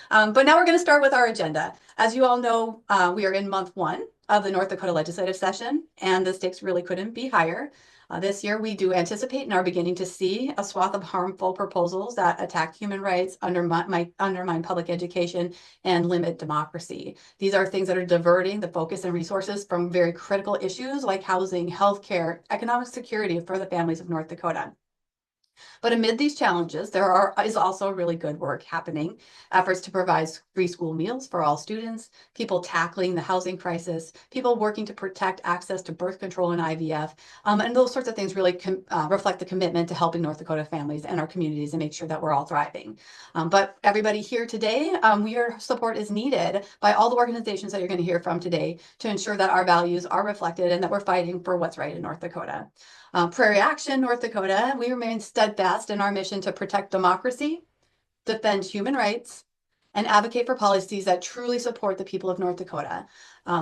But now we're going to start with our agenda. As you all know, we are in month one of the North Dakota legislative session, and the stakes really couldn't be higher. This year, we do anticipate and are beginning to see a swath of harmful proposals that attack human rights, undermine public education, and limit democracy. These are things that are diverting the focus and resources from very critical issues like housing, healthcare, economic security for the families of North Dakota. But amid these challenges, is also really good work happening. Efforts to provide free school meals for all students, people tackling the housing crisis, people working to protect access to birth control and IVF, and those sorts of things really reflect the commitment to helping North Dakota families and our communities and make sure that we're all thriving. But everybody here today, your support is needed by all the organizations that you're going to hear from today to ensure that our values are reflected and that we're fighting for what's right in North Dakota. Prairie Action North Dakota, we remain steadfast in our mission to protect democracy, defend human rights, and advocate for policies that truly support the people of North Dakota.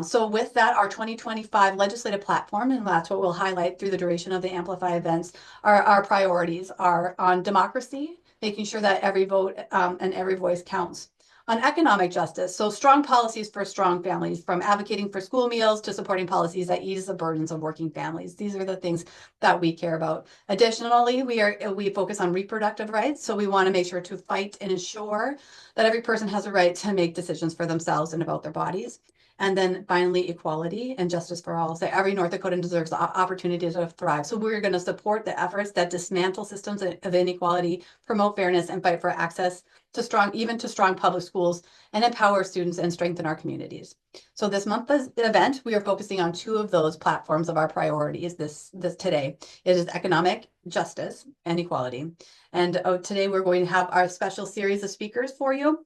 So with that, our 2025 legislative platform, and that's what we'll highlight through the duration of the Amplify events, our priorities are on democracy, making sure that every vote and every voice counts. On economic justice, so strong policies for strong families, from advocating for school meals to supporting policies that ease the burdens of working families. These are the things that we care about. Additionally, we focus on reproductive rights, so we want to make sure to fight and ensure that every person has a right to make decisions for themselves and about their bodies. And then finally, equality and justice for all. So every North Dakotan deserves the opportunity to thrive. So we're going to support the efforts that dismantle systems of inequality, promote fairness, and fight for access to strong public schools, and empower students and strengthen our communities. So this month's event, we are focusing on two of those platforms of our priorities this today. It is economic justice and equality. And today we're going to have our special series of speakers for you.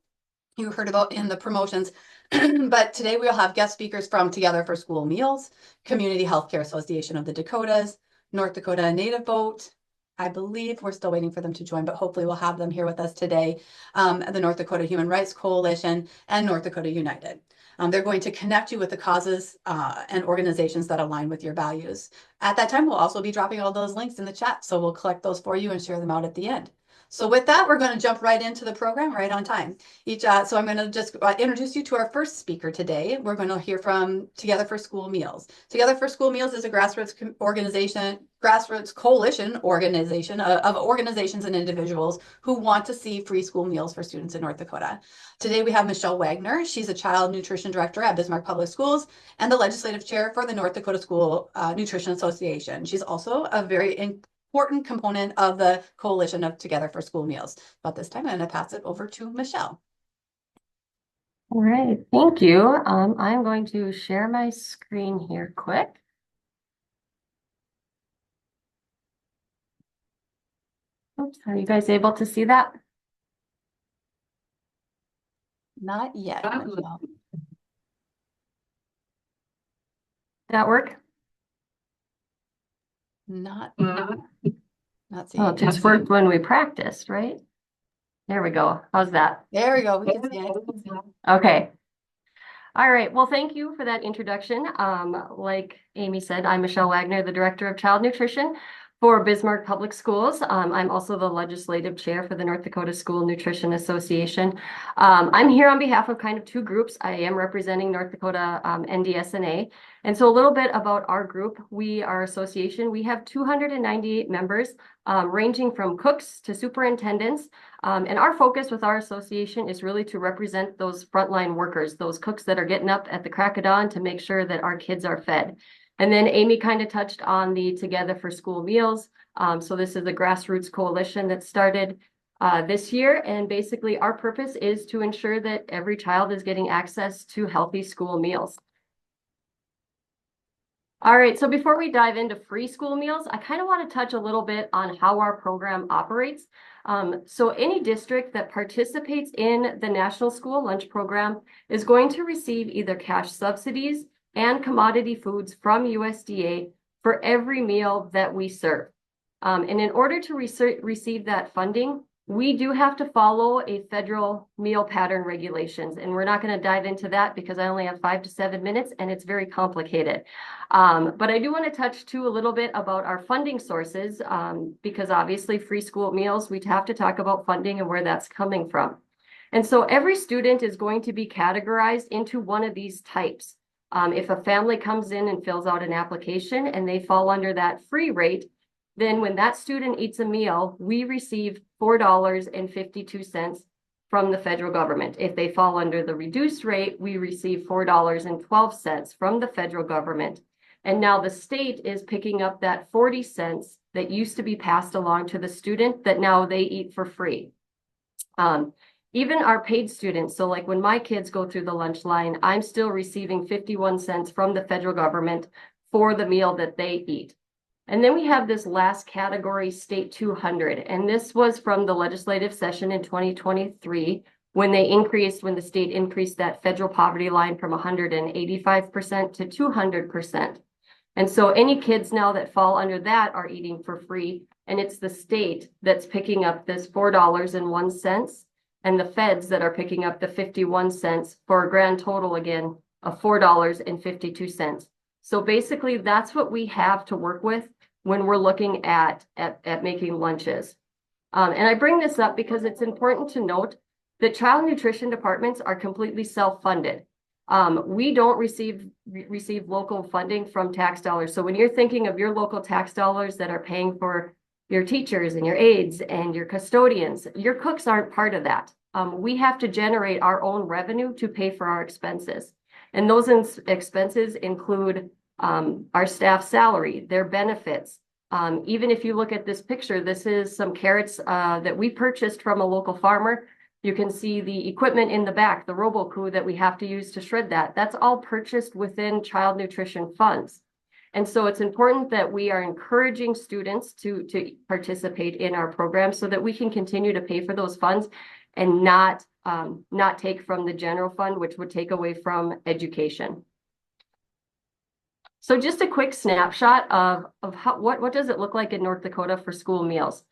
You heard about in the promotions, but today we'll have guest speakers from Together for School Meals, Community Healthcare Association of the Dakotas, North Dakota Native Vote. I believe we're still waiting for them to join, but hopefully we'll have them here with us today. The North Dakota Human Rights Coalition and North Dakota United. They're going to connect you with the causes and organizations that align with your values. At that time, we'll also be dropping all those links in the chat, so we'll collect those for you and share them out at the end. So with that, we're going to jump right into the program right on time. So I'm going to just introduce you to our first speaker today. We're going to hear from Together for School Meals. Together for School Meals is a grassroots coalition organization of organizations and individuals who want to see free school meals for students in North Dakota. Today we have Michelle Wagner. She's a child nutrition director at Bismarck Public Schools and the legislative chair for the North Dakota School Nutrition Association. She's also a very important component of the coalition of Together for School Meals. But this time I'm going to pass it over to Michelle. All right, thank you. I'm going to share my screen here quick. Oops, are you guys able to see that? Not yet, Michelle. Did that work? Not seeing. Oh, it just worked when we practiced, right? There we go. How's that? There we go. We can see it. Okay. All right. Well, thank you for that introduction. Like Amy said, I'm Michelle Wagner, the Director of Child Nutrition for Bismarck Public Schools. I'm also the legislative chair for the North Dakota School Nutrition Association. I'm here on behalf of kind of two groups. I am representing North Dakota NDSNA. And so a little bit about our group. Our association, we have 298 members, ranging from cooks to superintendents. And our focus with our association is really to represent those frontline workers, those cooks that are getting up at the crack of dawn to make sure that our kids are fed. And then Amy kind of touched on the Together for School Meals. So this is a grassroots coalition that started this year. And basically our purpose is to ensure that every child is getting access to healthy school meals. All right, so before we dive into free school meals, I kind of want to touch a little bit on how our program operates. So any district that participates in the National School Lunch Program is going to receive either cash subsidies and commodity foods from USDA for every meal that we serve. And in order to receive that funding, we do have to follow a federal meal pattern regulations. And we're not going to dive into that because I only have 5 to 7 minutes and it's very complicated. But I do want to touch too a little bit about our funding sources because obviously free school meals, we have to talk about funding and where that's coming from. And so every student is going to be categorized into one of these types. If a family comes in and fills out an application and they fall under that free rate, then when that student eats a meal, we receive $4.52 from the federal government. If they fall under the reduced rate, we receive $4.12 from the federal government. And now the state is picking up that 40 cents that used to be passed along to the student that now they eat for free. Even our paid students, so like when my kids go through the lunch line, I'm still receiving 51 cents from the federal government for the meal that they eat. And then we have this last category, State 200, and this was from the legislative session in 2023 when the state increased that federal poverty line from 185% to 200%. And so any kids now that fall under that are eating for free, and it's the state that's picking up this $4.01 and the feds that are picking up the 51 cents for a grand total again of $4.52. So basically that's what we have to work with when we're looking at making lunches. And I bring this up because it's important to note that child nutrition departments are completely self-funded. We don't receive local funding from tax dollars. So when you're thinking of your local tax dollars that are paying for your teachers and your aides and your custodians, your cooks aren't part of that. We have to generate our own revenue to pay for our expenses. And those expenses include our staff salary, their benefits. Even if you look at this picture, this is some carrots that we purchased from a local farmer. You can see the equipment in the back, the robo-coup that we have to use to shred that. That's all purchased within child nutrition funds. And so it's important that we are encouraging students to participate in our program so that we can continue to pay for those funds and not take from the general fund, which would take away from education. So just a quick snapshot of what does it look like in North Dakota for school meals.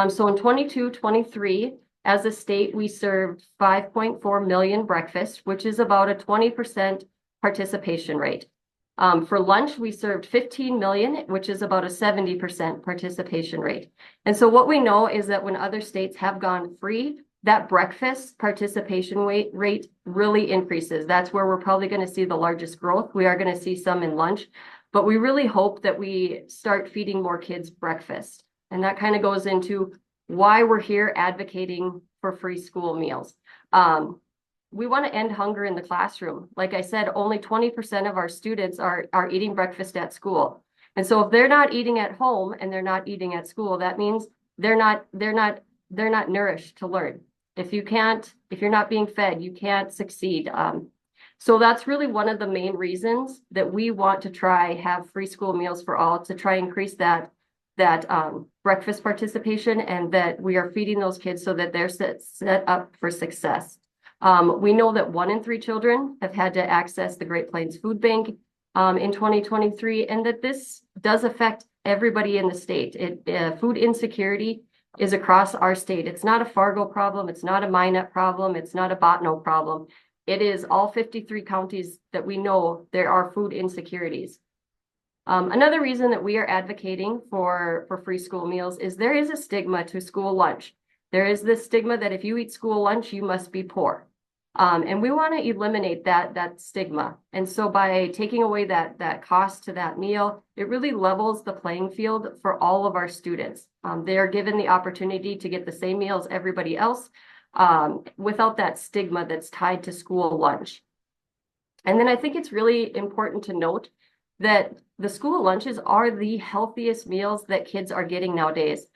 So in 22-23, as a state, we served 5.4 million breakfasts, which is about a 20% participation rate. For lunch, we served 15 million, which is about a 70% participation rate. And so what we know is that when other states have gone free, that breakfast participation rate really increases. That's where we're probably going to see the largest growth. We are going to see some in lunch, but we really hope that we start feeding more kids breakfast. And that kind of goes into why we're here advocating for free school meals. We want to end hunger in the classroom. Like I said, only 20% of our students are eating breakfast at school. And so if they're not eating at home and they're not eating at school, that means they're not nourished to learn. If you're not being fed, you can't succeed. So that's really one of the main reasons that we want to have free school meals for all, to try and increase that breakfast participation, and that we are feeding those kids so that they're set up for success. We know that 1 in 3 children have had to access the Great Plains Food Bank in 2023, and that this does affect everybody in the state. Food insecurity is across our state. It's not a Fargo problem. It's not a Minot problem. It's not a Botno problem. It is all 53 counties that we know there are food insecurities. Another reason that we are advocating for free school meals is there is a stigma to school lunch. There is this stigma that if you eat school lunch, you must be poor. And we want to eliminate that stigma. And so by taking away that cost to that meal, it really levels the playing field for all of our students. They are given the opportunity to get the same meal as everybody else without that stigma that's tied to school lunch. And then I think it's really important to note that the school lunches are the healthiest meals that kids are getting nowadays.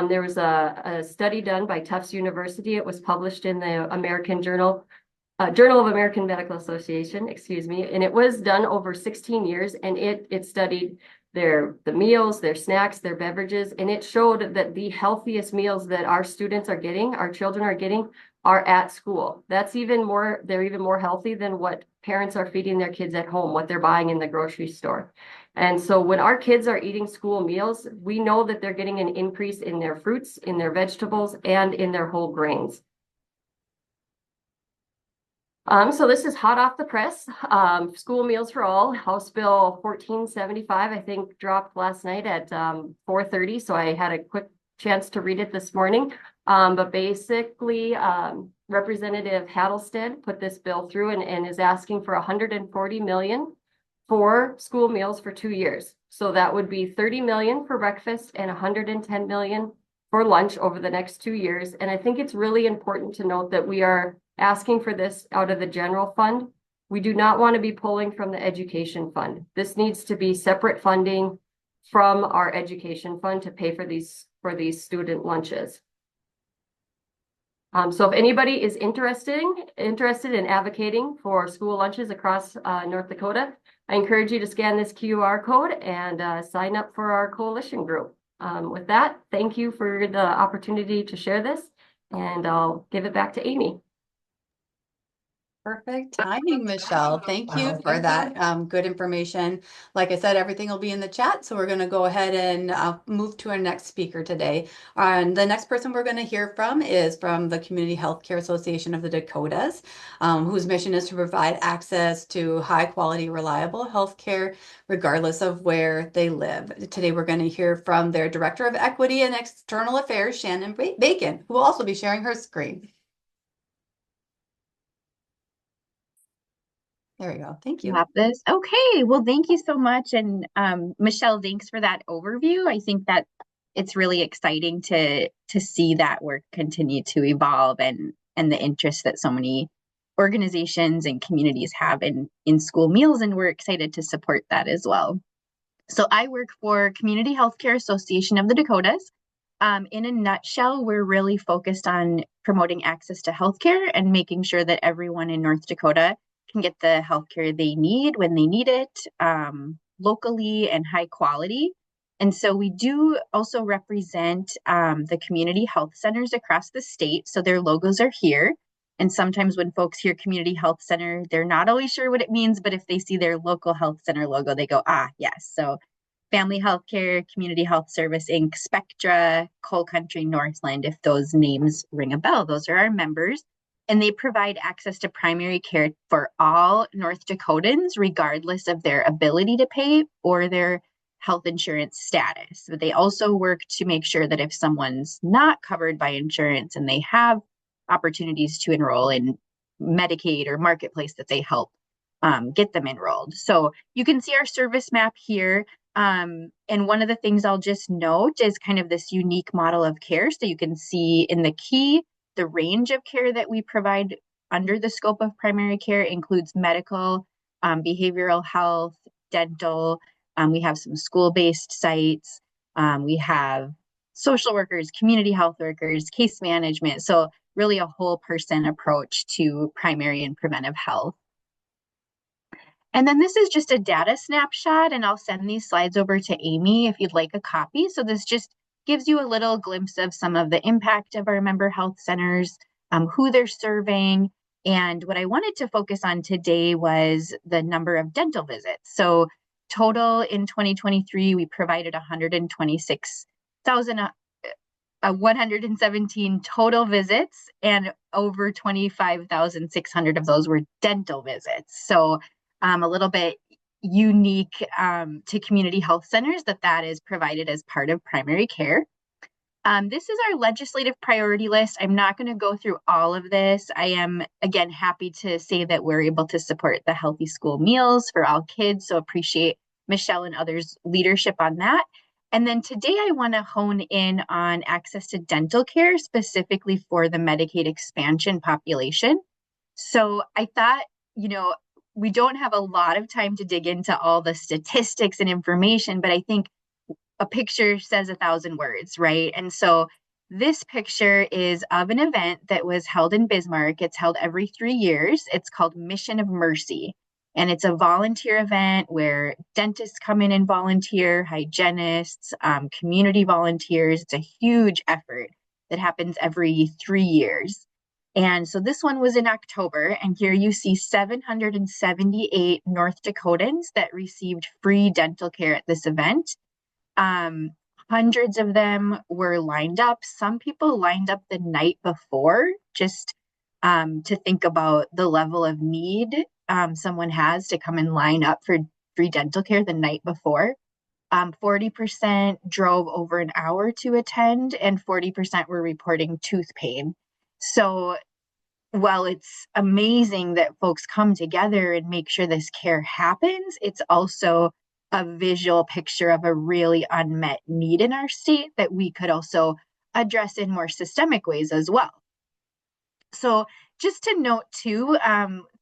There was a study done by Tufts University. It was published in the Journal of American Medical Association, excuse me, and it was done over 16 years, and it studied the meals, their snacks, their beverages, and it showed that the healthiest meals that our students are getting, our children are getting, are at school. They're even more healthy than what parents are feeding their kids at home, what they're buying in the grocery store. And so when our kids are eating school meals, we know that they're getting an increase in their fruits, in their vegetables, and in their whole grains. So this is hot off the press. School Meals for All, House Bill 1475, I think dropped last night at 4:30. So I had a quick chance to read it this morning. But basically, Representative Hattlestead put this bill through and is asking for 140 million for school meals for 2 years. So that would be 30 million for breakfast and 110 million for lunch over the next 2 years. And I think it's really important to note that we are asking for this out of the general fund. We do not want to be pulling from the education fund. This needs to be separate funding from our education fund to pay for these student lunches. So if anybody is interested in advocating for school lunches across North Dakota, I encourage you to scan this QR code and sign up for our coalition group. With that, thank you for the opportunity to share this, and I'll give it back to Amy. Perfect timing, Michelle. Thank you for that good information. Like I said, everything will be in the chat, so we're going to go ahead and move to our next speaker today. And the next person we're going to hear from is from the Community Healthcare Association of the Dakotas, whose mission is to provide access to high quality, reliable healthcare regardless of where they live. Today, we're going to hear from their Director of Equity and External Affairs, Shannon Bacon, who will also be sharing her screen. There we go. Thank you. Got this. Okay. Well, thank you so much. And Michelle, thanks for that overview. I think that it's really exciting to see that work continue to evolve and the interest that so many organizations and communities have in school meals. And we're excited to support that as well. So I work for Community Healthcare Association of the Dakotas. In a nutshell, we're really focused on promoting access to healthcare and making sure that everyone in North Dakota can get the healthcare they need when they need it, locally and high quality. And so we do also represent the community health centers across the state. So their logos are here. And sometimes when folks hear community health center, they're not always sure what it means, but if they see their local health center logo, they go, ah, yes. So Family Healthcare, Community Health Service Inc., Spectra, Coal Country, Northland, if those names ring a bell, those are our members. And they provide access to primary care for all North Dakotans, regardless of their ability to pay or their health insurance status. But they also work to make sure that if someone's not covered by insurance and they have opportunities to enroll in Medicaid or Marketplace, that they help get them enrolled. So you can see our service map here. And one of the things I'll just note is kind of this unique model of care. So you can see in the key, the range of care that we provide under the scope of primary care includes medical, behavioral health, dental. We have some school-based sites. We have social workers, community health workers, case management. So really a whole person approach to primary and preventive health. And then this is just a data snapshot, and I'll send these slides over to Amy if you'd like a copy. So this just gives you a little glimpse of some of the impact of our member health centers, who they're serving. And what I wanted to focus on today was the number of dental visits. So total in 2023, we provided 117 total visits, and over 25,600 of those were dental visits. So a little bit unique to community health centers that is provided as part of primary care. This is our legislative priority list. I'm not going to go through all of this. I am, again, happy to say that we're able to support the healthy school meals for all kids. So appreciate Michelle and others' leadership on that. And then today I want to hone in on access to dental care, specifically for the Medicaid expansion population. So I thought, we don't have a lot of time to dig into all the statistics and information, but I think a picture says 1,000 words, right? And so this picture is of an event that was held in Bismarck. It's held every 3 years. It's called Mission of Mercy. And it's a volunteer event where dentists come in and volunteer, hygienists, community volunteers. It's a huge effort that happens every 3 years. And so this one was in October, and here you see 778 North Dakotans that received free dental care at this event. Hundreds of them were lined up. Some people lined up the night before, just to think about the level of need someone has to come and line up for free dental care the night before. 40% drove over an hour to attend, and 40% were reporting tooth pain. So while it's amazing that folks come together and make sure this care happens, it's also a visual picture of a really unmet need in our state that we could also address in more systemic ways as well. So just to note too,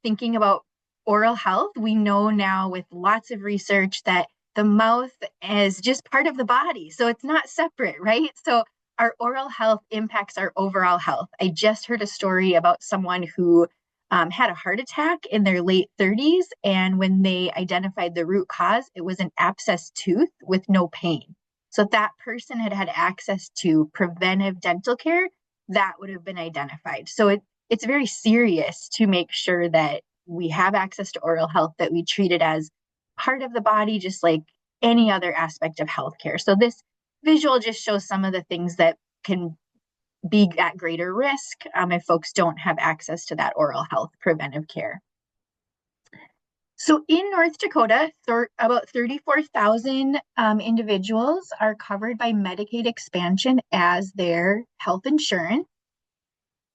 thinking about oral health, we know now with lots of research that the mouth is just part of the body. So it's not separate, right? So our oral health impacts our overall health. I just heard a story about someone who had a heart attack in their late 30s. And when they identified the root cause, it was an abscessed tooth with no pain. So if that person had had access to preventive dental care, that would have been identified. So it's very serious to make sure that we have access to oral health, that we treat it as part of the body, just like any other aspect of healthcare. So this visual just shows some of the things that can be at greater risk if folks don't have access to that oral health preventive care. So in North Dakota, about 34,000 individuals are covered by Medicaid expansion as their health insurance.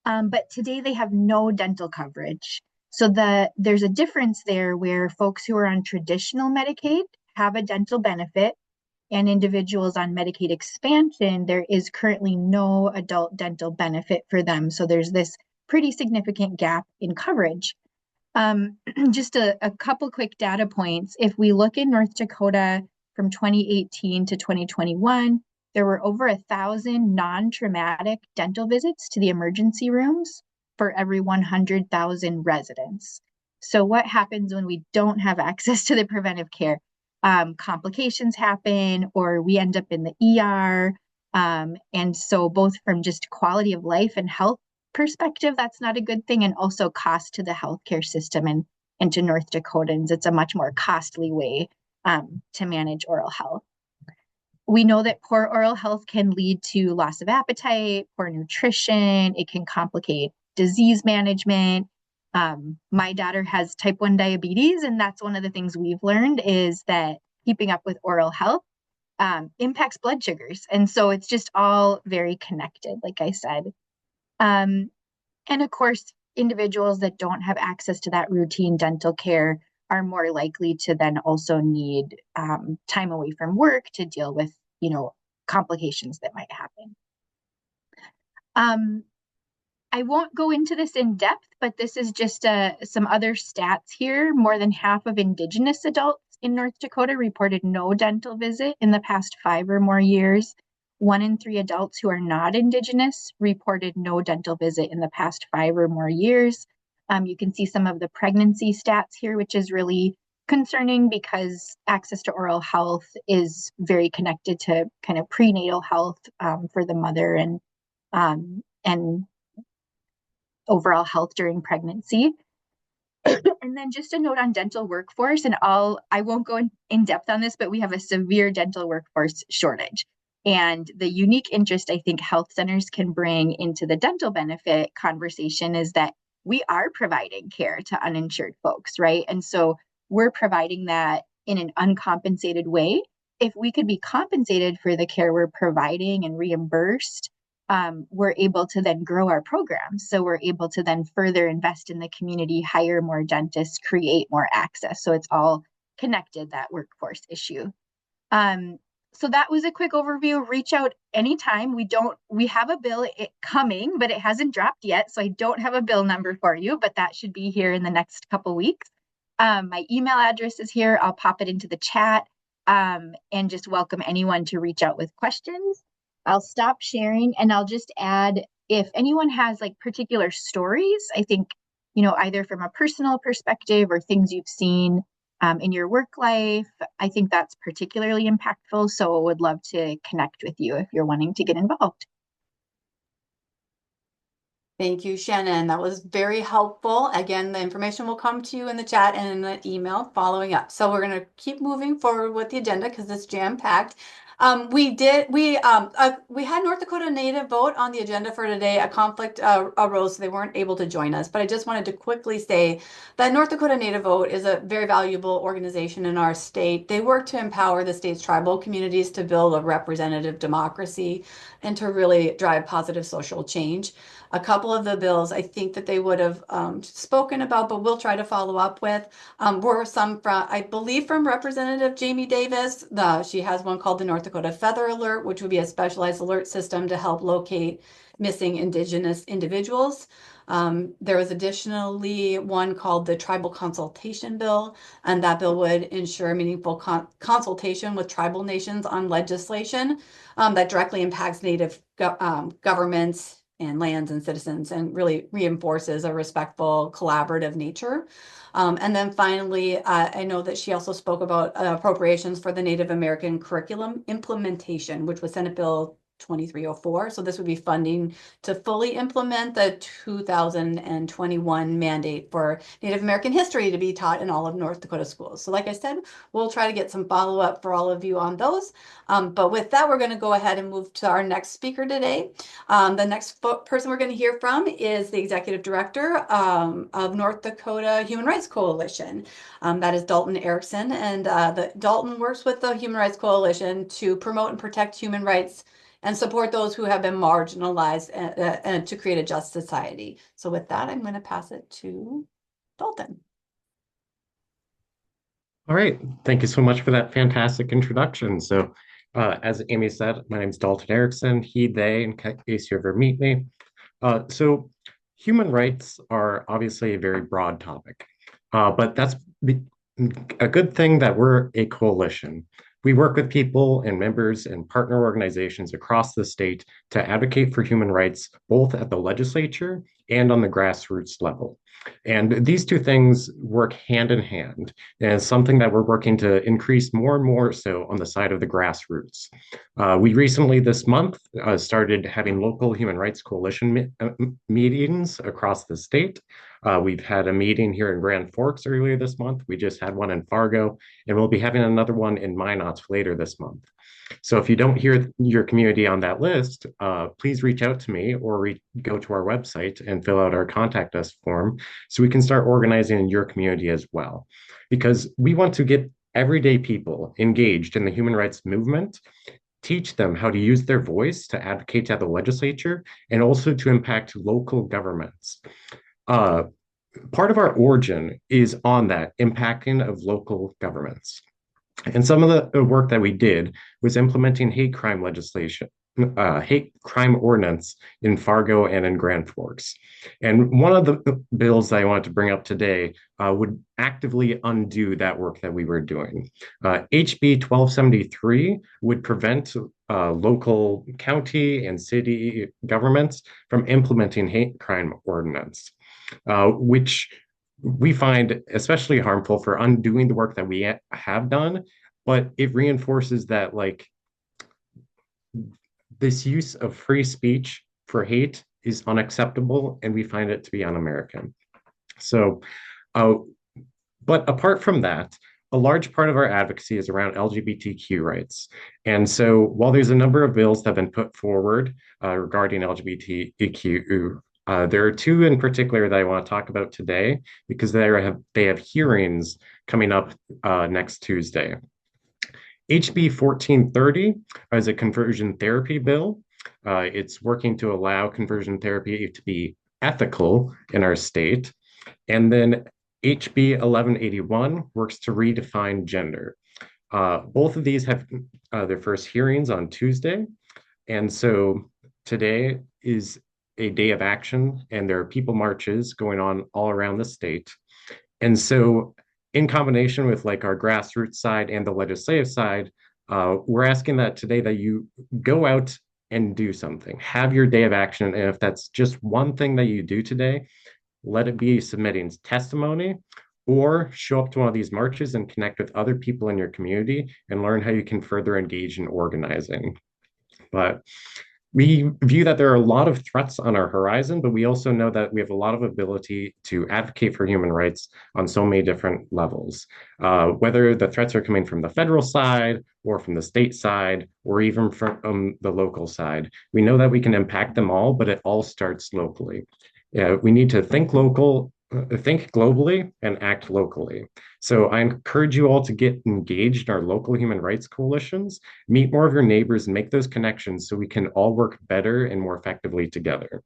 But today they have no dental coverage. So there's a difference there where folks who are on traditional Medicaid have a dental benefit, and individuals on Medicaid expansion, there is currently no adult dental benefit for them. So there's this pretty significant gap in coverage. Just a couple quick data points. If we look in North Dakota from 2018 to 2021, there were over 1,000 non-traumatic dental visits to the emergency rooms for every 100,000 residents. So what happens when we don't have access to the preventive care? Complications happen, or we end up in the ER. And so both from just quality of life and health perspective, that's not a good thing, and also cost to the healthcare system and to North Dakotans. It's a much more costly way to manage oral health. We know that poor oral health can lead to loss of appetite, poor nutrition. It can complicate disease management. My daughter has type 1 diabetes, and that's one of the things we've learned is that keeping up with oral health impacts blood sugars. And so it's just all very connected, like I said. And of course, individuals that don't have access to that routine dental care are more likely to then also need time away from work to deal with, complications that might happen. I won't go into this in depth, but this is just some other stats here. More than half of Indigenous adults in North Dakota reported no dental visit in the past 5 or more years. 1 in 3 adults who are not Indigenous reported no dental visit in the past 5 or more years. You can see some of the pregnancy stats here, which is really concerning because access to oral health is very connected to kind of prenatal health for the mother and overall health during pregnancy. And then just a note on dental workforce, and I won't go in depth on this, but we have a severe dental workforce shortage. And the unique interest I think health centers can bring into the dental benefit conversation is that we are providing care to uninsured folks, right? And so we're providing that in an uncompensated way. If we could be compensated for the care we're providing and reimbursed, we're able to then grow our programs. So we're able to then further invest in the community, hire more dentists, create more access. So it's all connected, that workforce issue. So that was a quick overview. Reach out anytime. We have a bill coming, but it hasn't dropped yet. So I don't have a bill number for you, but that should be here in the next couple weeks. My email address is here. I'll pop it into the chat and just welcome anyone to reach out with questions. I'll stop sharing and I'll just add, if anyone has like particular stories, I think, either from a personal perspective or things you've seen in your work life, I think that's particularly impactful. So I would love to connect with you if you're wanting to get involved. Thank you, Shannon. That was very helpful. Again, the information will come to you in the chat and in the email following up. So we're going to keep moving forward with the agenda because it's jam-packed. We had North Dakota Native vote on the agenda for today. A conflict arose, so they weren't able to join us. But I just wanted to quickly say that North Dakota Native Vote is a very valuable organization in our state. They work to empower the state's tribal communities to build a representative democracy and to really drive positive social change. A couple of the bills I think that they would have spoken about, but we'll try to follow up with, were some from, I believe, from Representative Jamie Davis. She has one called the North Dakota Feather Alert, which would be a specialized alert system to help locate missing Indigenous individuals. There was additionally one called the Tribal Consultation Bill, and that bill would ensure meaningful consultation with tribal nations on legislation that directly impacts Native governments and lands and citizens and really reinforces a respectful, collaborative nature. And then finally, I know that she also spoke about appropriations for the Native American curriculum implementation, which was Senate Bill 2304. So this would be funding to fully implement the 2021 mandate for Native American history to be taught in all of North Dakota schools. So like I said, we'll try to get some follow-up for all of you on those. But with that, we're going to go ahead and move to our next speaker today. The next person we're going to hear from is the Executive Director of North Dakota Human Rights Coalition. That is Dalton Erickson. And Dalton works with the Human Rights Coalition to promote and protect human rights and support those who have been marginalized and to create a just society. So with that, I'm going to pass it to Dalton. All right. Thank you so much for that fantastic introduction. So, as Amy said, my name is Dalton Erickson, he, they, in case you ever meet me. So, human rights are obviously a very broad topic, but that's a good thing that we're a coalition. We work with people and members and partner organizations across the state to advocate for human rights, both at the legislature and on the grassroots level. And these two things work hand in hand, and it's something that we're working to increase more and more so on the side of the grassroots. We recently, this month, started having local human rights coalition meetings across the state. We've had a meeting here in Grand Forks earlier this month. We just had one in Fargo, and we'll be having another one in Minot later this month. So if you don't hear your community on that list, please reach out to me or go to our website and fill out our contact us form so we can start organizing in your community as well. Because we want to get everyday people engaged in the human rights movement, teach them how to use their voice to advocate at the legislature and also to impact local governments. Part of our origin is on that impacting of local governments. And some of the work that we did was implementing hate crime legislation, hate crime ordinance in Fargo and in Grand Forks. And one of the bills that I wanted to bring up today would actively undo that work that we were doing. HB 1273 would prevent local county and city governments from implementing hate crime ordinance, which we find especially harmful for undoing the work that we have done, but it reinforces that like this use of free speech for hate is unacceptable and we find it to be un-American. So, but apart from that, a large part of our advocacy is around LGBTQ rights. And so while there's a number of bills that have been put forward regarding LGBTQ, there are two in particular that I want to talk about today because they have hearings coming up next Tuesday. HB 1430 is a conversion therapy bill. It's working to allow conversion therapy to be ethical in our state. And then HB 1181 works to redefine gender. Both of these have their first hearings on Tuesday. And so today is a day of action and there are people marches going on all around the state. And so in combination with like our grassroots side and the legislative side, we're asking that today that you go out and do something, have your day of action. And if that's just one thing that you do today, let it be submitting testimony or show up to one of these marches and connect with other people in your community and learn how you can further engage in organizing. But We view that there are a lot of threats on our horizon, but we also know that we have a lot of ability to advocate for human rights on so many different levels. Whether the threats are coming from the federal side or from the state side or even from the local side, we know that we can impact them all, but it all starts locally. We need to think globally and act locally. So I encourage you all to get engaged in our local human rights coalitions, meet more of your neighbors, and make those connections so we can all work better and more effectively together.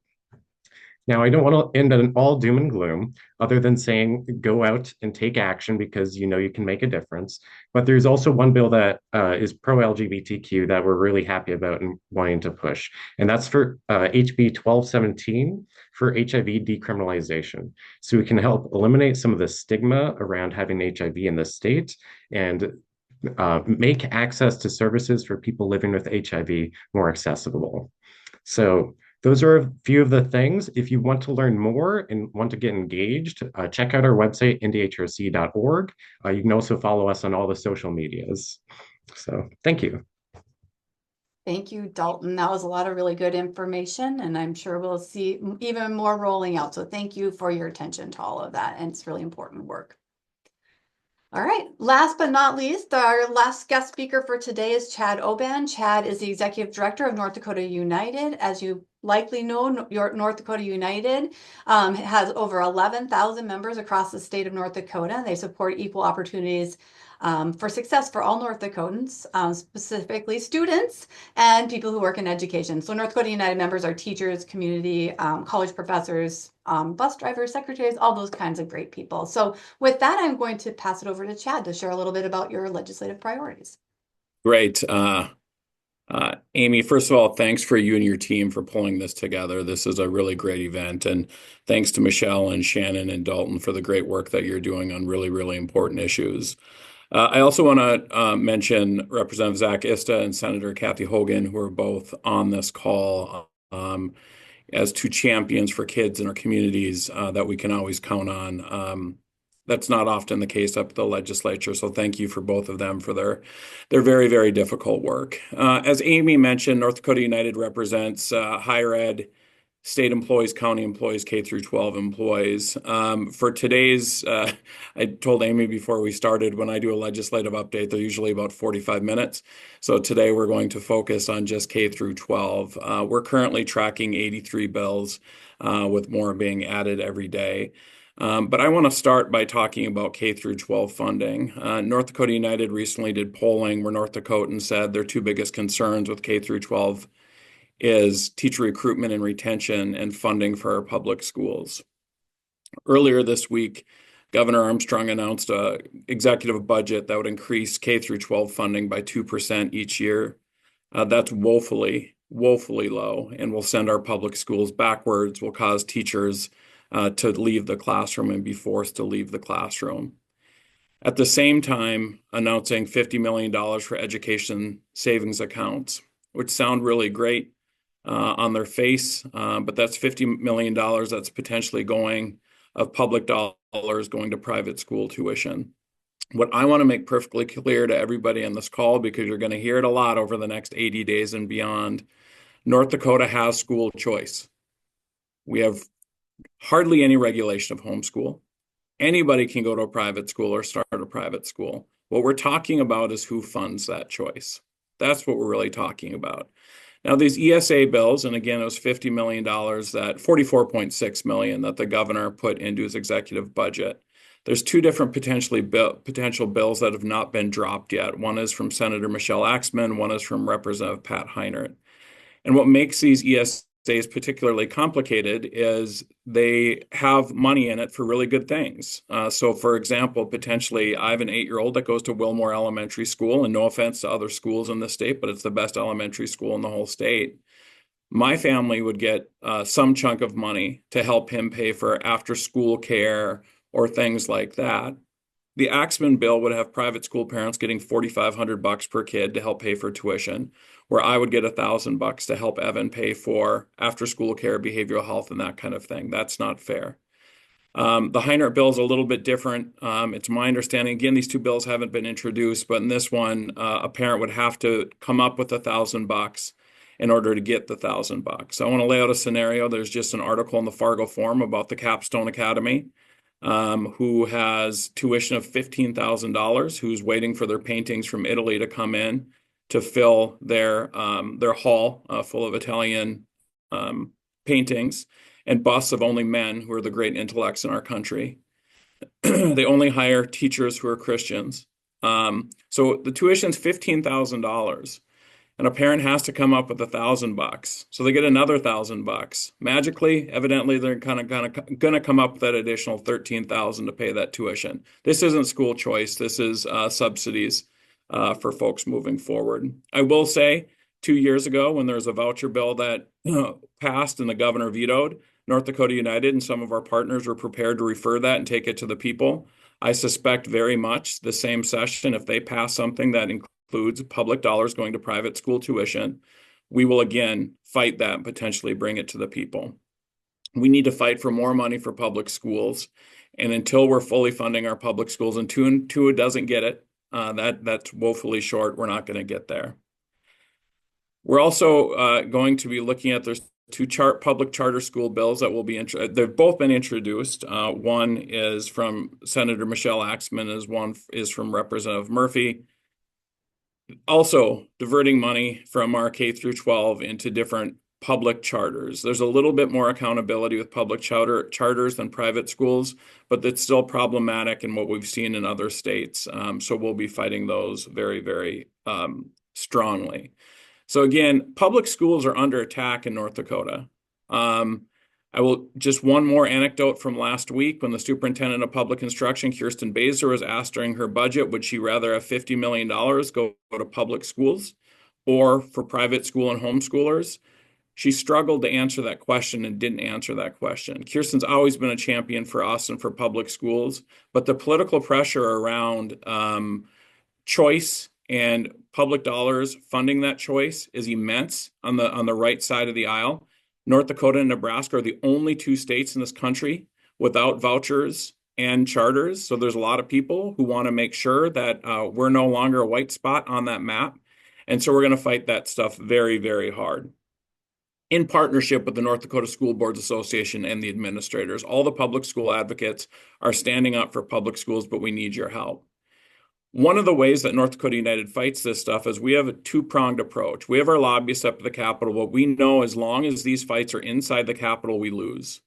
Now, I don't want to end on all doom and gloom, other than saying go out and take action because you know you can make a difference. But there's also one bill that is pro LGBTQ that we're really happy about and wanting to push, and that's for HB 1217 for HIV decriminalization. So we can help eliminate some of the stigma around having HIV in the state and make access to services for people living with HIV more accessible. So those are a few of the things. If you want to learn more and want to get engaged, check out our website, ndhrc.org. You can also follow us on all the social medias. So thank you. Thank you, Dalton. That was a lot of really good information, and I'm sure we'll see even more rolling out. So thank you for your attention to all of that, and it's really important work. All right, last but not least, our last guest speaker for today is Chad Oban. Chad is the Executive Director of North Dakota United. As you likely know, North Dakota United has over 11,000 members across the state of North Dakota. They support equal opportunities for success for all North Dakotans, specifically students and people who work in education. So North Dakota United members are teachers, community, college professors, bus drivers, secretaries, all those kinds of great people. So with that, I'm going to pass it over to Chad to share a little bit about your legislative priorities. Great. Amy, first of all, thanks for you and your team for pulling this together. This is a really great event. And thanks to Michelle and Shannon and Dalton for the great work that you're doing on really, really important issues. I also want to mention Representative Zach Ista and Senator Kathy Hogan, who are both on this call as two champions for kids in our communities that we can always count on. That's not often the case up at the legislature, so thank you for both of them for their very, very difficult work. As Amy mentioned, North Dakota United represents higher ed, state employees, county employees, K through 12 employees. For today's, I told Amy before we started, when I do a legislative update, they're usually about 45 minutes. So today we're going to focus on just K through 12. We're currently tracking 83 bills with more being added every day. But I want to start by talking about K through 12 funding. North Dakota United recently did polling where North Dakotans said their two biggest concerns with K through 12 is teacher recruitment and retention and funding for our public schools. Earlier this week, Governor Armstrong announced an executive budget that would increase K through 12 funding by 2% each year. That's woefully low and will send our public schools backwards, will cause teachers to leave the classroom and be forced to leave the classroom. At the same time, announcing $50 million for education savings accounts, which sound really great on their face, but that's $50 million that's potentially going of public dollars going to private school tuition. What I want to make perfectly clear to everybody on this call, because you're going to hear it a lot over the next 80 days and beyond, North Dakota has school choice. We have hardly any regulation of homeschool. Anybody can go to a private school or start a private school. What we're talking about is who funds that choice. That's what we're really talking about. Now, these ESA bills, and again, it was $50 million, that $44.6 million that the governor put into his executive budget. There's two different potential bills that have not been dropped yet. One is from Senator Michelle Axman, one is from Representative Pat Heinert. And what makes these ESAs particularly complicated is they have money in it for really good things. So for example, potentially I have an 8-year-old that goes to Wilmore Elementary School, and no offense to other schools in the state, but it's the best elementary school in the whole state. My family would get some chunk of money to help him pay for after school care or things like that. The Axman bill would have private school parents getting $4,500 per kid to help pay for tuition, where I would get $1,000 to help Evan pay for after school care, behavioral health, and that kind of thing. That's not fair. The Heinert bill is a little bit different. It's my understanding, again, these two bills haven't been introduced, but in this one, a parent would have to come up with $1,000, in order to get the $1,000. I want to lay out a scenario. There's just an article in the Fargo Forum about the Capstone Academy, who has tuition of $15,000, who's waiting for their paintings from Italy to come in to fill their hall full of Italian paintings, and busts of only men who are the great intellects in our country. They only hire teachers who are Christians. So the tuition's $15,000, and a parent has to come up with $1,000. So they get another $1,000. Magically, evidently, they're kind of gonna come up with that additional $13,000 to pay that tuition. This isn't school choice. This is subsidies for folks moving forward. I will say, 2 years ago, when there was a voucher bill that passed and the governor vetoed, North Dakota United and some of our partners were prepared to refer that and take it to the people. I suspect very much the same session, if they pass something that includes public dollars going to private school tuition, we will again fight that and potentially bring it to the people. We need to fight for more money for public schools. And until we're fully funding our public schools, and TUA doesn't get it, that's woefully short, we're not going to get there. We're also going to be looking at there's two public charter school bills that will be they've both been introduced. One is from Senator Michelle Axman, as one is from Representative Murphy. Also diverting money from our K through 12 into different public charters. There's a little bit more accountability with public charters than private schools, but it's still problematic in what we've seen in other states. So we'll be fighting those very, very strongly. So again, public schools are under attack in North Dakota. I will just one more anecdote from last week when the superintendent of public instruction, Kirsten Baser, was asked during her budget, would she rather have $50 million go to public schools or for private school and homeschoolers? She struggled to answer that question and didn't answer that question. Kirsten's always been a champion for us and for public schools, but the political pressure around choice and public dollars funding that choice is immense on the right side of the aisle. North Dakota and Nebraska are the only two states in this country without vouchers and charters. So there's a lot of people who want to make sure that we're no longer a white spot on that map. And so we're going to fight that stuff very, very hard, in partnership with the North Dakota School Boards Association and the administrators. All the public school advocates are standing up for public schools, but we need your help. One of the ways that North Dakota United fights this stuff is we have a two-pronged approach. We have our lobbyists up at the Capitol, but we know as long as these fights are inside the Capitol, we lose.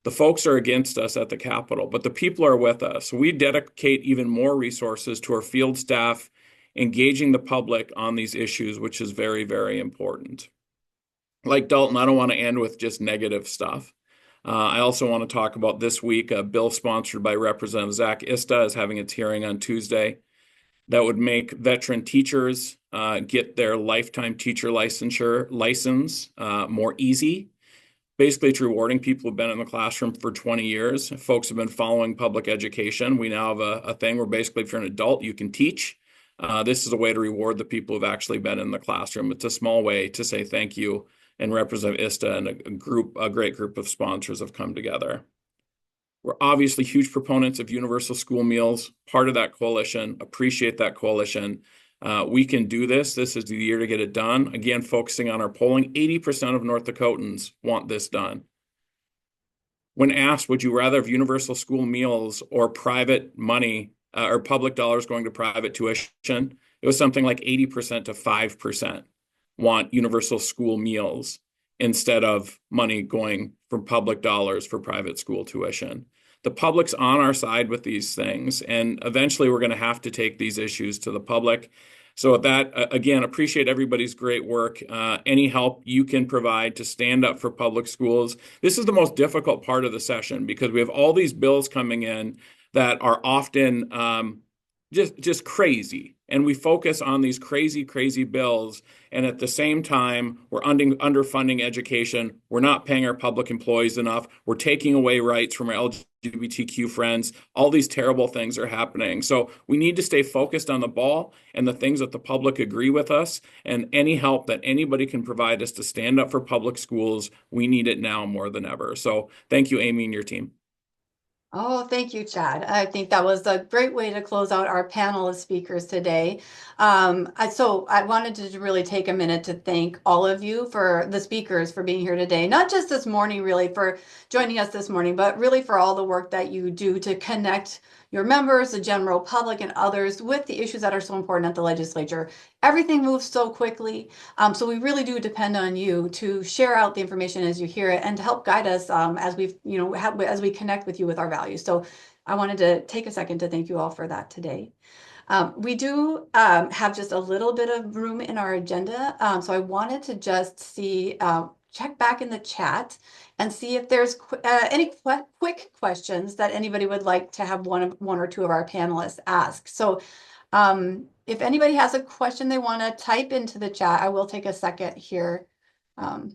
The folks are against us at the Capitol, but the people are with us. We dedicate even more resources to our field staff, engaging the public on these issues, which is very, very important. Like Dalton, I don't want to end with just negative stuff. I also want to talk about this week, a bill sponsored by Representative Zach Ista is having its hearing on Tuesday that would make veteran teachers get their lifetime teacher license more easy. Basically, it's rewarding people who've been in the classroom for 20 years. Folks have been following public education. We now have a thing where basically if you're an adult, you can teach. This is a way to reward the people who've actually been in the classroom. It's a small way to say thank you. And Representative Ista and a great group of sponsors have come together. We're obviously huge proponents of universal school meals, part of that coalition, appreciate that coalition. We can do this. This is the year to get it done. Again, focusing on our polling, 80% of North Dakotans want this done. When asked, would you rather have universal school meals or private money or public dollars going to private tuition? It was something like 80% to 5%. Want universal school meals instead of money going from public dollars for private school tuition. The public's on our side with these things, and eventually we're going to have to take these issues to the public. So with that, again, appreciate everybody's great work. Any help you can provide to stand up for public schools. This is the most difficult part of the session because we have all these bills coming in that are often just crazy. And we focus on these crazy bills. And at the same time, we're underfunding education. We're not paying our public employees enough. We're taking away rights from our LGBTQ friends. All these terrible things are happening. So we need to stay focused on the ball and the things that the public agree with us. And any help that anybody can provide us to stand up for public schools, we need it now more than ever. So thank you, Amy, and your team. Oh, thank you, Chad. I think that was a great way to close out our panel of speakers today. So I wanted to really take a minute to thank all of you for the speakers for being here today, not just this morning, really, for joining us this morning, but really for all the work that you do to connect your members, the general public, and others with the issues that are so important at the legislature. Everything moves so quickly. So we really do depend on you to share out the information as you hear it and to help guide us as as we connect with you with our values. So I wanted to take a second to thank you all for that today. We do have just a little bit of room in our agenda. So I wanted to just check back in the chat and see if there's any quick questions that anybody would like to have one or two of our panelists ask. So if anybody has a question they want to type into the chat, I will take a second here. I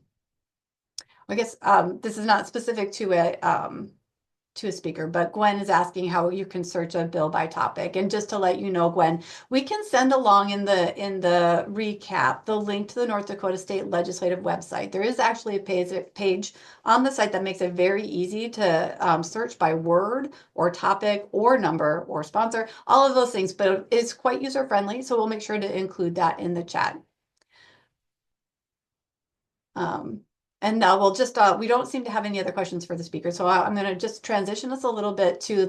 guess this is not specific to a speaker, but Gwen is asking how you can search a bill by topic. And just to let you know, Gwen, we can send along in the recap the link to the North Dakota State Legislative website. There is actually a page on the site that makes it very easy to search by word or topic or number or sponsor, all of those things, but it's quite user friendly. So we'll make sure to include that in the chat. And now we'll just, we don't seem to have any other questions for the speaker. So I'm going to just transition us a little bit to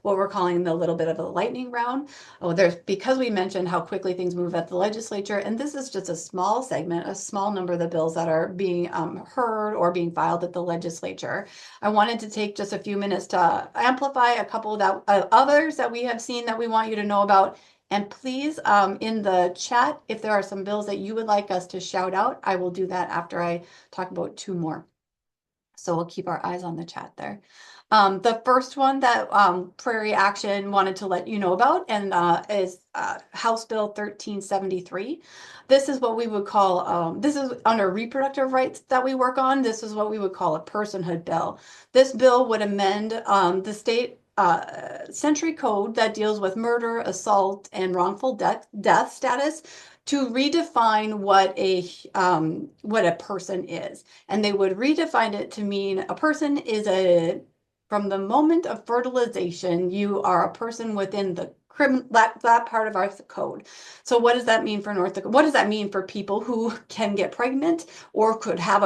what we're calling the little bit of a lightning round. Because we mentioned how quickly things move at the legislature, and this is just a small segment, a small number of the bills that are being heard or being filed at the legislature. I wanted to take just a few minutes to amplify a couple of others that we have seen that we want you to know about. And please, in the chat, if there are some bills that you would like us to shout out, I will do that after I talk about two more. So we'll keep our eyes on the chat there. The first one that Prairie Action wanted to let you know about and is House Bill 1373. This is what we would call, this is under reproductive rights that we work on. This is what we would call a personhood bill. This bill would amend the state century code that deals with murder, assault, and wrongful death status to redefine what a person is. And they would redefine it to mean a person is from the moment of fertilization, you are a person within the that part of our code. So what does that mean for North Dakota? What does that mean for people who can get pregnant or could have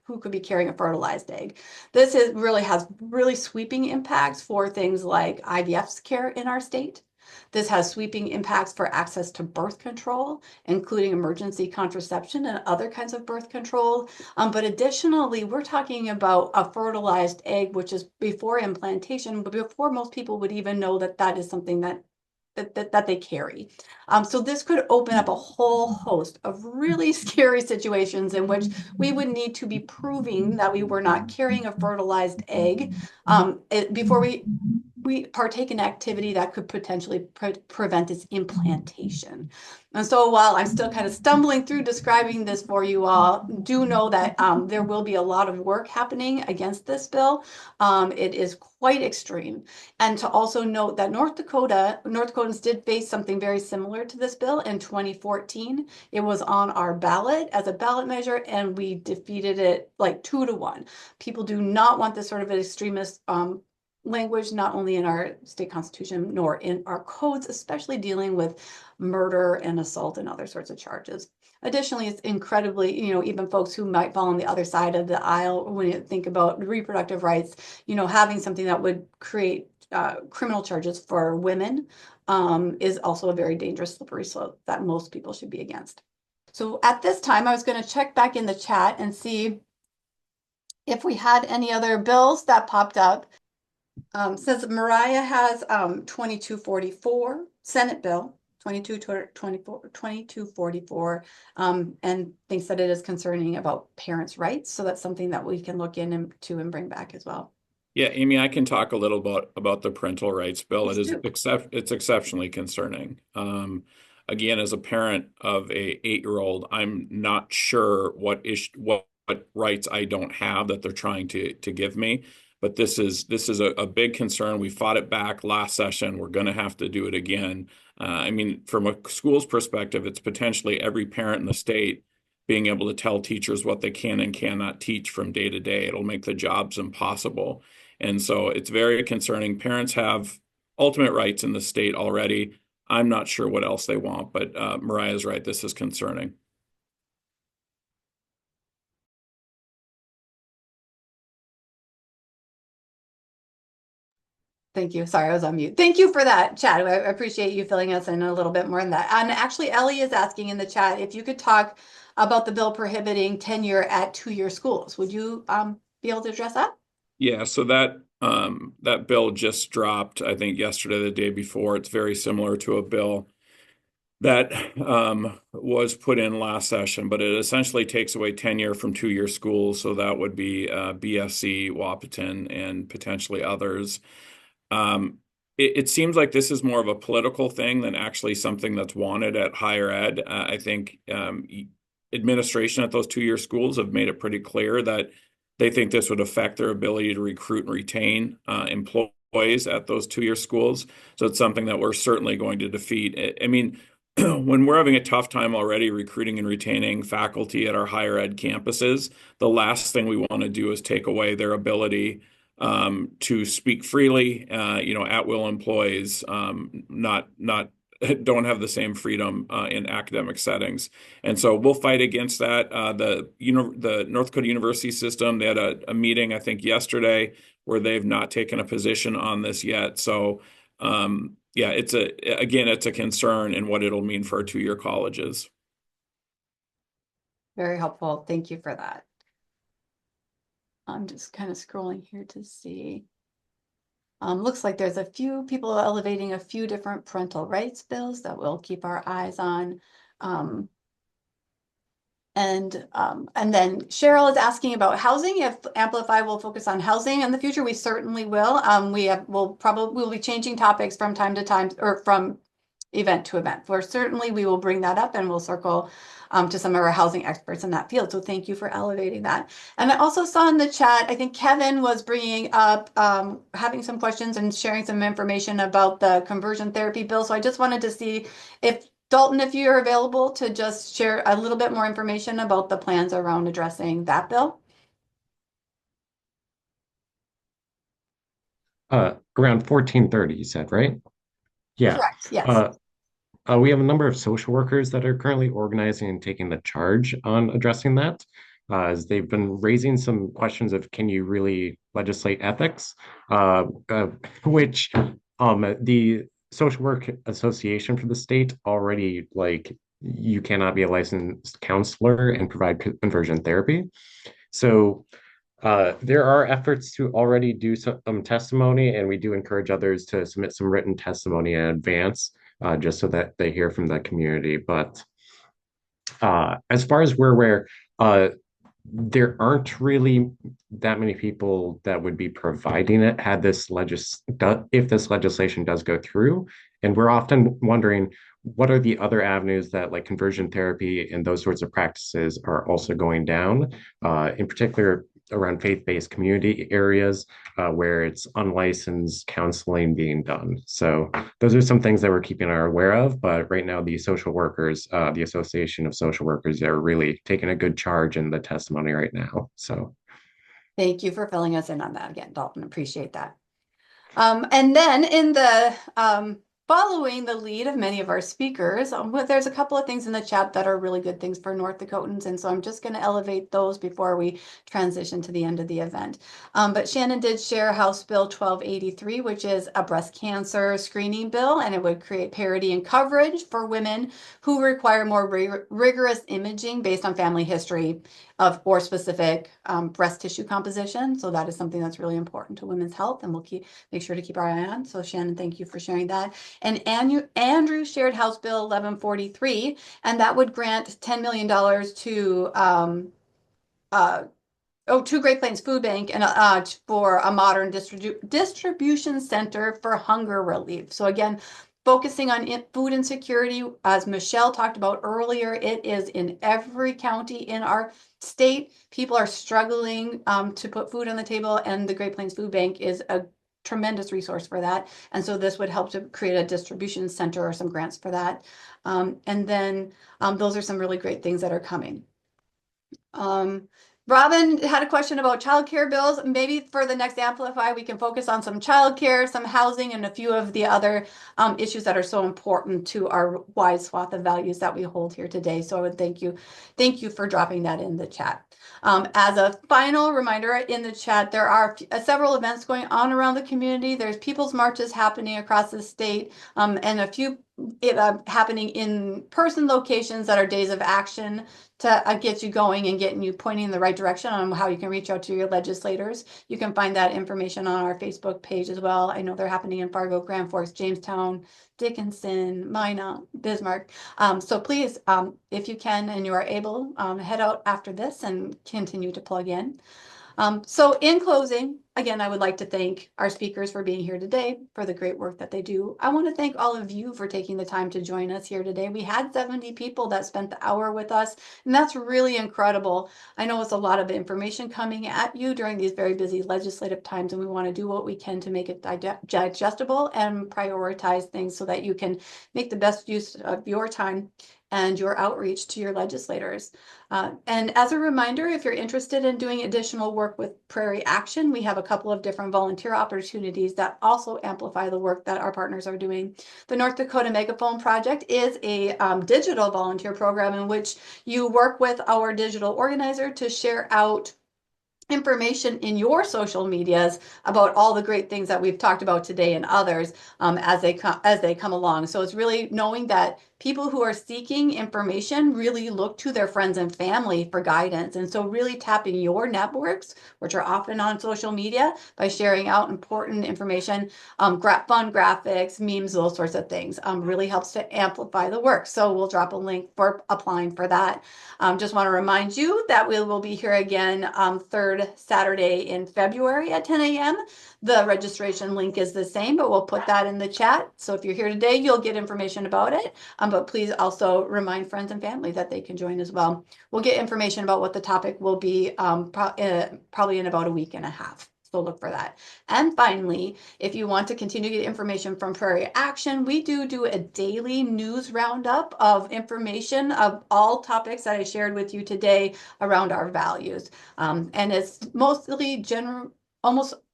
who could be carrying a fertilized egg? This really has really sweeping impacts for things like IVF care in our state. This has sweeping impacts for access to birth control, including emergency contraception and other kinds of birth control. But additionally, we're talking about a fertilized egg, which is before implantation, but before most people would even know that that is something that they carry. So this could open up a whole host of really scary situations in which we would need to be proving that we were not carrying a fertilized egg before we partake in activity that could potentially prevent its implantation. And so while I'm still kind of stumbling through describing this for you all, do know that there will be a lot of work happening against this bill. It is quite extreme. And to also note that North Dakotans did face something very similar to this bill in 2014. It was on our ballot as a ballot measure, and we defeated it like 2-1. People do not want this sort of an extremist language, not only in our state constitution, nor in our codes, especially dealing with murder and assault and other sorts of charges. Additionally, it's incredibly, even folks who might fall on the other side of the aisle, when you think about reproductive rights, having something that would create criminal charges for women is also a very dangerous slippery slope that most people should be against. So at this time, I was going to check back in the chat and see if we had any other bills that popped up. Says Mariah has 2244, Senate Bill 2244, and thinks that it is concerning about parents' rights. So that's something that we can look into and bring back as well. Yeah, Amy, I can talk a little about the parental rights bill. Please It's exceptionally concerning. Again, as a parent of a 8-year-old, I'm not sure what rights I don't have that they're trying to give me. But this is a big concern. We fought it back last session. We're going to have to do it again. From a school's perspective, it's potentially every parent in the state being able to tell teachers what they can and cannot teach from day to day. It'll make the jobs impossible. And so it's very concerning. Parents have ultimate rights in the state already. I'm not sure what else they want, but Mariah's right. This is concerning. Thank you. Sorry, I was on mute. Thank you for that, Chad. I appreciate you filling us in a little bit more on that. And actually, Ellie is asking in the chat if you could talk about the bill prohibiting tenure at two-year schools. Would you be able to address that? Yeah, so that bill just dropped, I think yesterday, the day before. It's very similar to a bill that was put in last session, but it essentially takes away tenure from two-year schools. So that would be BSC, Wahpeton, and potentially others. It seems like this is more of a political thing than actually something that's wanted at higher ed. I think administration at those two-year schools have made it pretty clear that they think this would affect their ability to recruit and retain employees at those two-year schools. So it's something that we're certainly going to defeat. I mean, when we're having a tough time already recruiting and retaining faculty at our higher ed campuses, the last thing we want to do is take away their ability to speak freely. At-will employees not don't have the same freedom in academic settings, and so we'll fight against that. The North Dakota University system, they had a meeting, I think yesterday, where they've not taken a position on this yet. So yeah, it's a concern in what it'll mean for our two-year colleges. Very helpful. Thank you for that. I'm just kind of scrolling here to see. Looks like there's a few people elevating a few different parental rights bills that we'll keep our eyes on. And then Cheryl is asking about housing. If Amplify will focus on housing in the future, we certainly will. We'll be changing topics from time to time, or from event to event. We will bring that up, and we'll circle to some of our housing experts in that field. So thank you for elevating that. And I also saw in the chat, I think Kevin was bringing up having some questions and sharing some information about the conversion therapy bill. So I just wanted to see if Dalton, if you're available to just share a little bit more information about the plans around addressing that bill. Around 1430, you said, right? Yeah. Correct. Yes. We have a number of social workers that are currently organizing and taking the charge on addressing that, as they've been raising some questions of can you really legislate ethics, which the Social Work Association for the state already, like, you cannot be a licensed counselor and provide conversion therapy. So there are efforts to already do some testimony, and we do encourage others to submit some written testimony in advance, just so that they hear from the community. But as far as we're aware, there aren't really that many people that would be providing it if this legislation does go through. And we're often wondering, what are the other avenues that, like, conversion therapy and those sorts of practices are also going down, in particular around faith-based community areas where it's unlicensed counseling being done. So those are some things that we're keeping our aware of. But right now, the social workers, the Association of Social Workers, are really taking a good charge in the testimony right now. So thank you for filling us in on that again, Dalton. Appreciate that. And then in the following the lead of many of our speakers, there's a couple of things in the chat that are really good things for North Dakotans, and so I'm just going to elevate those before we transition to the end of the event. But Shannon did share House Bill 1283, which is a breast cancer screening bill, and it would create parity in coverage for women who require more rigorous imaging based on family history or specific breast tissue composition. So that is something that's really important to women's health, and we'll make sure to keep our eye on. So Shannon, thank you for sharing that. And Andrew shared House Bill 1143, and that would grant $10 million to Great Plains Food Bank and for a modern distribution center for hunger relief. So again, focusing on food insecurity, as Michelle talked about earlier, it is in every county in our state. People are struggling to put food on the table, and the Great Plains Food Bank is a tremendous resource for that. And so this would help to create a distribution center or some grants for that. And then those are some really great things that are coming. Robin had a question about childcare bills. Maybe for the next Amplify, we can focus on some childcare, some housing, and a few of the other issues that are so important to our wide swath of values that we hold here today. So I would thank you for dropping that in the chat. As a final reminder, in the chat, there are several events going on around the community. There's People's Marches happening across the state, and a few happening in person locations that are days of action to get you going and getting you pointing in the right direction on how you can reach out to your legislators. You can find that information on our Facebook page as well. I know they're happening in Fargo, Grand Forks, Jamestown, Dickinson, Minot, Bismarck. So please, if you can and you are able, head out after this and continue to plug in. So in closing, again, I would like to thank our speakers for being here today, for the great work that they do. I want to thank all of you for taking the time to join us here today. We had 70 people that spent the hour with us, and that's really incredible. I know it's a lot of information coming at you during these very busy legislative times, and we want to do what we can to make it digestible and prioritize things so that you can make the best use of your time and your outreach to your legislators. And as a reminder, if you're interested in doing additional work with Prairie Action, we have a couple of different volunteer opportunities that also amplify the work that our partners are doing. The North Dakota Megaphone Project is a digital volunteer program in which you work with our digital organizer to share out information in your social medias about all the great things that we've talked about today and others as they come along. So it's really knowing that people who are seeking information really look to their friends and family for guidance. And so really tapping your networks, which are often on social media, by sharing out important information, fun graphics, memes, those sorts of things, really helps to amplify the work. So we'll drop a link for applying for that. Just want to remind you that we will be here again third Saturday in February at 10 a.m. The registration link is the same, but we'll put that in the chat. So if you're here today, you'll get information about it. But please also remind friends and family that they can join as well. We'll get information about what the topic will be probably in about a week and a half. So look for that. And finally, if you want to continue to get information from Prairie Action, we do a daily news roundup of information of all topics that I shared with you today around our values. And it's mostly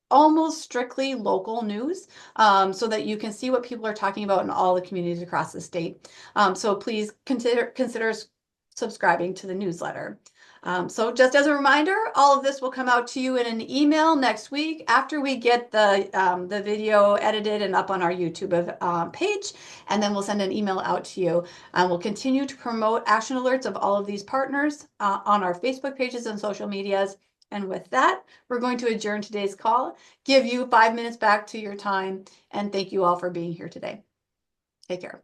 almost strictly local news, so that you can see what people are talking about in all the communities across the state. So please consider subscribing to the newsletter. So just as a reminder, all of this will come out to you in an email next week after we get the video edited and up on our YouTube page, and then we'll send an email out to you. We'll continue to promote action alerts of all of these partners on our Facebook pages and social medias. And with that, we're going to adjourn today's call, give you 5 minutes back to your time, and thank you all for being here today. Take care.